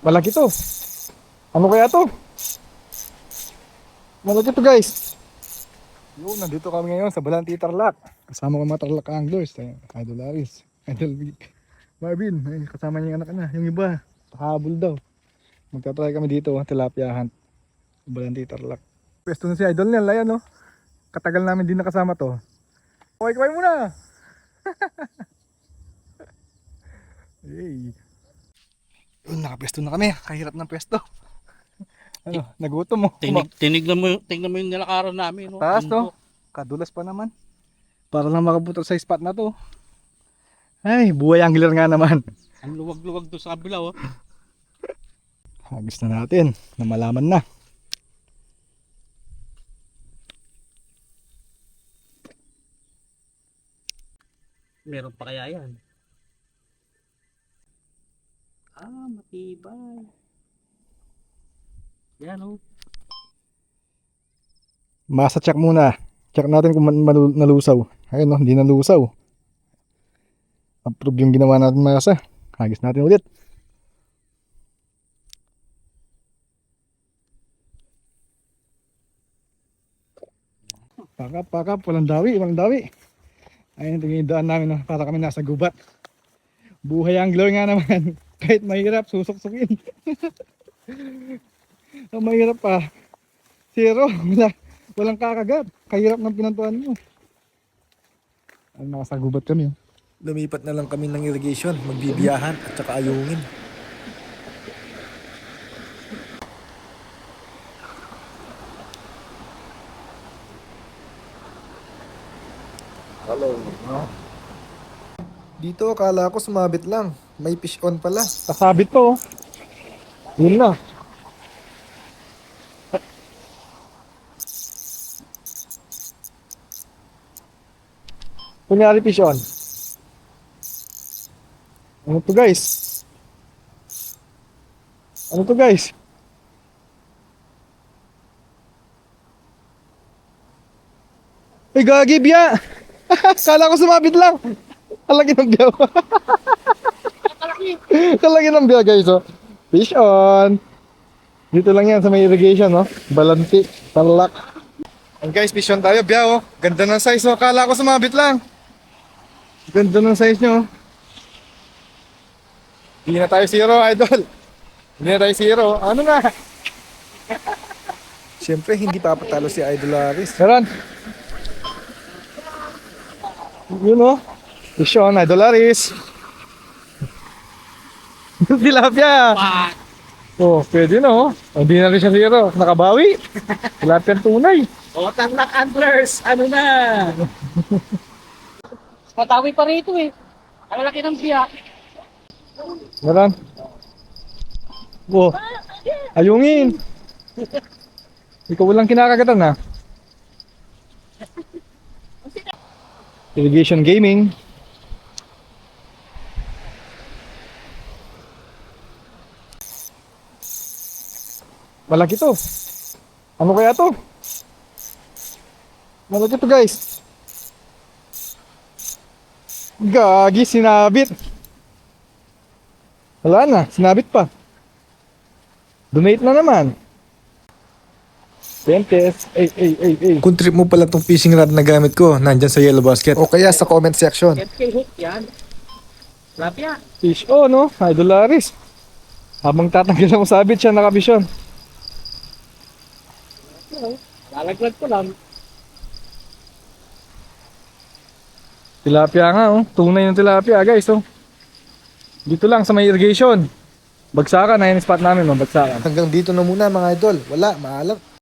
Malaki to. Ano kaya to? Malaki to guys. Yun, nandito kami ngayon sa Balanti Tarlac. Kasama ko mga Tarlac anglers. Idol Aris, Idol Vic, Marvin. Ay, kasama niya yung anak na. Yung iba, pahabol daw. Magta-try kami dito, tilapia hunt. Balanti Tarlac. Pwesto na si Idol niya, ayan no. Katagal namin din nakasama to. Okay, kaway muna! Hey. Yun, nakapwesto na kami. Kahirap ng pwesto. Ano, nagutom mo. Tingnan mo yung nilakaran namin. No? Taas to. Kadulas pa naman. Para lang makabuto sa spot na to. Ay, buhay angler nga naman. Ang luwag-luwag doon sa kabila. Oh. Hagis na natin. Na malaman na. Meron pa kaya yan? Matibay. Yan o. Masa check muna. Check natin kung nalusaw. Ayun no, hindi nalusaw. Approve yung ginawa natin masa. Hagis natin ulit. Pakap, walang dawi. Ayun, tingin yung daan namin no, para kami nasa gubat. Buhay angler nga naman. Kahit mahirap, susok-sukin. Ang mahirap pa. Zero. Walang kakagat. Kahirap ng pinantuan mo. Ay, nasa gubat kami. Oh. Lumipat na lang kami ng irrigation, magbibiyahan at saka ayungin. Hello. Dito akala ko sumabit lang, may fish on pala. Kasabit to. Oh. Yun na. Kunyari fish on. Ano to guys? Ano to guys? Ay gagi biya! Kala ko sumabit lang. Kalaki ng biya. Kalaki ng biya guys oh. Fish on. Dito lang yan sa may irrigation no. Balanti, Tarlac. And guys, fish on tayo biya oh. Ganda ng size oh. Kala ko sumabit lang. Ganda ng size nyo. Hindi na tayo zero, idol. Hindi na tayo zero. Ano na? Siyempre hindi papatalo si Idol Aris. Meron. Yun o. Fish on, Idol Aris. Tilapia. Oh, pwede na oh. Hindi na rin siya zero. Nakabawi. Tilapia tunay. O, Tarlac anglers. Ano na? Matawi pa rito eh. Ang laki ng biyak. Meron. Oh. Ayungin. Ikaw walang kinakagatan na. Irrigation gaming. Malaki to. Ano kaya to? Malaki to guys. Gagi, sinabit. Wala na, sinabit pa. Donate na naman. Pentes. Ay. Kung trip mo pala tong fishing rod na gamit ko, nandyan sa yellow basket. O kaya sa comment section. FK hook yan. Tilapia. Fish on, no? Idol Aris. Habang tatanggal mo sabit siya, nakabisyon. Lalaglag ko lang. Tilapia nga, oh. Tunay ng tilapia, guys, oh. Dito lang sa may irrigation. Bagsakan, ayun yung spot namin, oh. Bagsakan. Hanggang dito na muna mga idol. Wala, maalam.